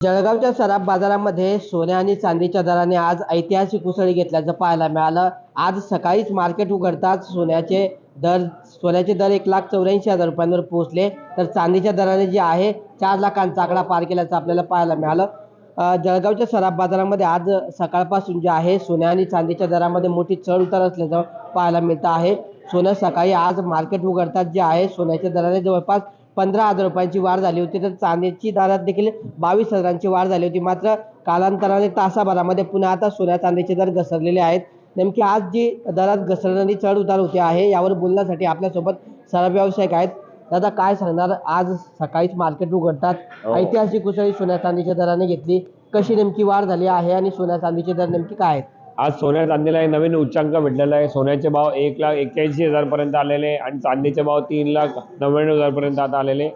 जळगावच्या सराफ बाजारामध्ये सोन्या आणि चांदीच्या दराने आज ऐतिहासिक उसळी घेतल्याचं पाहायला मिळालं। आज सकाळीच मार्केट उघडताच सोन्याचे दर 1,84,000 रुपयांवर पोहोचले, तर चांदीच्या दराने जे आहे 4 लाखांचा आकडा पार केल्याचं आपल्याला पाहायला मिळालं। जळगावच्या सराफ बाजारामध्ये आज सकाळपासून जे आहे सोन्या आणि चांदीच्या दरामध्ये मोठी चढ उतार असल्याचं पाहायला मिळतं आहे। सोनं सकाळी आज मार्केट उघडताच जे आहे सोन्याच्या दराने जवळपास 15,000 रुपयांची वाढ झाली होती, तर चांदीची दरात देखील 22,000ची वाढ झाली होती। मात्र कालांतराने तासाभरामध्ये पुन्हा आता सोन्या चांदीचे दर घसरलेले आहेत। नेमकी आज जी दरात घसरणारी चढ उतार होते आहे यावर बोलण्यासाठी आपल्यासोबत सराफ व्यावसायिक आहेत। दादा, काय सांगणार? आज सकाळीच मार्केट उघडतात ऐतिहासिक उसळी सोन्या चांदीच्या दराने घेतली, कशी नेमकी वाढ झाली आहे आणि सोन्या चांदीचे दर नेमके काय आहेत? आज सोन्या चांदीला एक नवीन उच्चांक भेटलेला आहे। सोन्याचे भाव 1,81,000 पर्यंत आलेले आणि चांदीचे भाव 3,99,000 पर्यंत आता आलेले।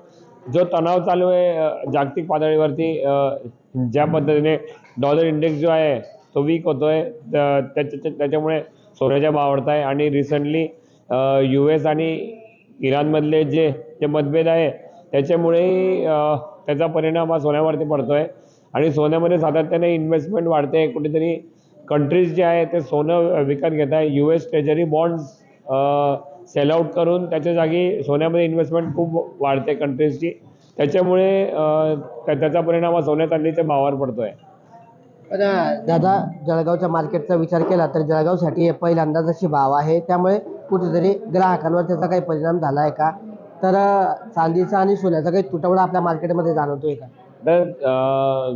जो तणाव चालू आहे जागतिक पातळीवरती, ज्या पद्धतीने डॉलर इंडेक्स जो आहे तो वीक होतोय, त्याच्यामुळे सोन्याचे भाव वाढत आहे। आणि रिसेंटली US आणि इराणमधले जे मतभेद आहे त्याच्यामुळेही त्याचा परिणाम हा सोन्यावरती पडतोय आणि सोन्यामध्ये सातत्याने इन्व्हेस्टमेंट वाढते। कुठेतरी कंट्रीज जे आहे ते सोनं विकत घेत आहे। US treasury bonds sell out करून त्याच्या जागी सोन्यामध्ये इन्व्हेस्टमेंट खूप वाढते कंट्रीजची, त्याच्यामुळे त्याचा परिणाम हा सोन्या चांदीच्या भावावर पडतोय। पण दादा, जळगावच्या मार्केटचा विचार केला तर जळगावसाठी पहिल्यांदाच अशी भाव आहे, त्यामुळे कुठेतरी ग्राहकांवर त्याचा काही परिणाम झाला आहे का? तर चांदीचा आणि सोन्याचा काही तुटवडा आपल्या मार्केटमध्ये जाणवतोय का? तर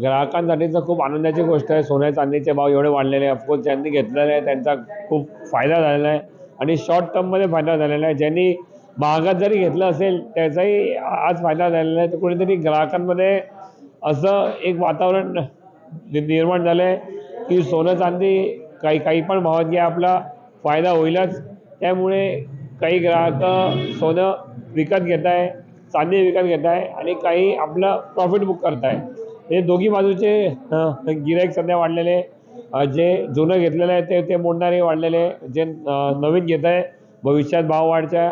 ग्राहकांसाठीचं खूप आनंदाची गोष्ट आहे। सोन्या चांदीचे भाव एवढे वाढलेले आहे। ऑफकोर्स ज्यांनी घेतलेले आहे त्यांचा खूप फायदा झालेला आहे आणि शॉर्ट टर्ममध्ये फायदा झालेला आहे। ज्यांनी महागात जरी घेतलं असेल त्याचाही आज फायदा झालेला आहे। तर कुठेतरी ग्राहकांमध्ये असं एक वातावरण निर्माण झालं आहे की सोनं चांदी काही पण भावात घ्या, आपला फायदा होईलच। त्यामुळे काही ग्राहक सोनं विकत घेत आहे, चांदी विकत घेत आहे आणि काही आपलं प्रॉफिट बुक करत आहे। हे दोघी बाजूचे गिराईक सध्या वाढलेले, जे जुनं घेतलेलं आहे ते मोडणारे वाढलेले, जे नवीन घेत आहे भविष्यात भाव वाढच्या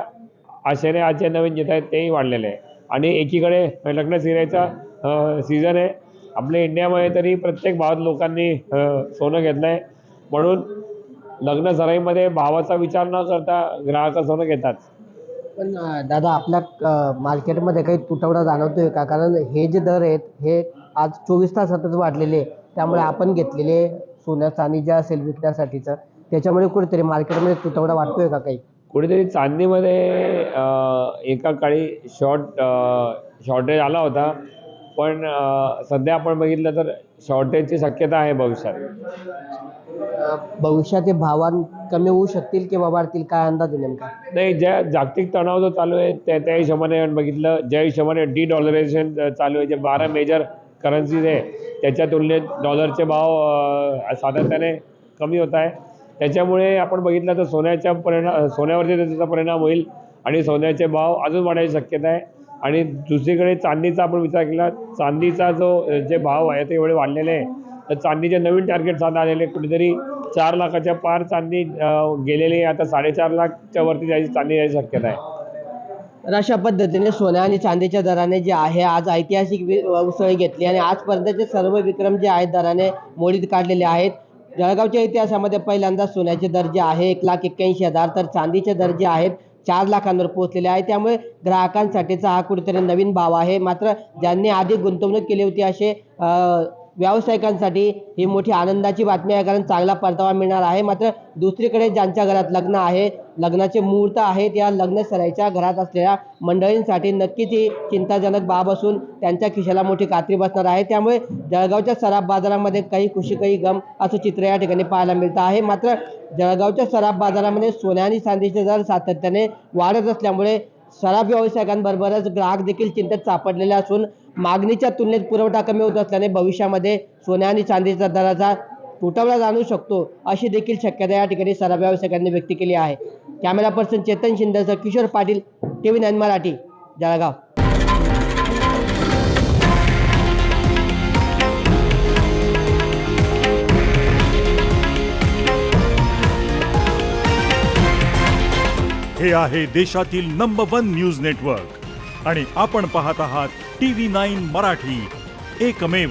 आशेने आज जे नवीन घेत आहेत तेही वाढलेले आहे। आणि एकीकडे लग्न सिरायचा सीझन आहे आपल्या इंडियामध्ये, तरी प्रत्येक भावात लोकांनी सोनं घेतलं आहे, म्हणून लग्न सराईमध्ये भावाचा विचार न करता ग्राहक सोनं घेतात। पण दादा, आपल्या मार्केटमध्ये काही तुटवडा जाणवतोय का? कारण हे जे दर आहेत हे आज 24 तासातच वाढलेले, त्यामुळे आपण घेतलेले सोन्या चांदी जे असेल विकण्यासाठीचं, त्याच्यामुळे कुठेतरी मार्केटमध्ये तुटवडा वाटतोय का काही? कुठेतरी चांदीमध्ये एका काळी शॉर्टेज आला होता, पण सध्या आपण बघितलं तर शॉर्टेजची शक्यता आहे भविष्यात। भविष्यात हे भावान कमी होऊ शकतील किंवा वाढतील, काय अंदाज आहे नेमका? नाही, ज्या जागतिक तणाव जो चालू आहे त्या हिशोबाने बघितलं, ज्या हिशोबाने डॉलरायझेशन चालू आहे, जे 12 मेजर करन्सीज आहे त्याच्या तुलनेत डॉलरचे भाव सातत्याने कमी होत आहे। त्याच्यामुळे आपण बघितलं तर सोन्यावरती त्याचा परिणाम होईल आणि सोन्याचे भाव अजून वाढायची शक्यता आहे। आणि दुसरीकडे चांदीचा आपण विचार केला, चांदीचा जे भाव आहे ते एवढे वाढलेले आहे, तर चांदीचे नवीन टार्गेट साधा आलेले, कुठेतरी 4 लाखाच्या पार चांदी गेलेली, आता 4.5 लाखच्या वरती जायची चांदी यायची शक्यता आहे। तर अशा पद्धतीने सोन्या आणि चांदीच्या दराने जे आहे आज ऐतिहासिक उसळी घेतली आणि आजपर्यंतचे सर्व विक्रम जे आहेत दराने मोडीत काढलेले आहेत। जळगावच्या इतिहासामध्ये पहिल्यांदा सोन्याचे दर जे आहे 1,81,000, तर चांदीचे दर जे आहेत 4 लाखांवर पोहोचलेले आहे। त्यामुळे ग्राहकांसाठीचा हा कुठेतरी नवीन भाव आहे। मात्र ज्यांनी आधी गुंतवणूक केली होती असे व्यावसायिकांसाठी ही मोठी आनंदाची बातमी आहे, कारण चांगला परतावा मिळणार आहे। मात्र दुसरीकडे ज्यांच्या घरात लग्न आहे, लग्नाचे मुहूर्त आहेत, या लग्न सराईच्या घरात असलेल्या मंडळींसाठी नक्कीच ही चिंताजनक बाब असून त्यांच्या खिशाला मोठी कात्री बसणार आहे। त्यामुळे जळगावच्या सराफ बाजारामध्ये काही खुशी काही गम असं चित्र या ठिकाणी पाहायला मिळतं आहे। मात्र जळगावच्या सराफ बाजारामध्ये सोन्या आणि चांदीचे दर सातत्याने वाढत असल्यामुळे सराफ व्यावसायिकांबरोबरच ग्राहक देखील चिंतेत सापडलेले असून मागणीच्या तुलनेत पुरवठा कमी होत असल्याने भविष्यामध्ये सोन्या आणि चांदीच्या दराचा तुटवडा जाणवू शकतो, अशी देखील शक्यता या ठिकाणी सराफ व्यावसायिकांनी व्यक्त केली आहे। कॅमेरा पर्सन चेतन शिंदेसह किशोर पाटील, TV9 मराठी, जळगाव। हे आहे देशातील नंबर 1 न्यूज नेटवर्क आणि आपण पाहत आहात TV9 मराठी, एकमेव।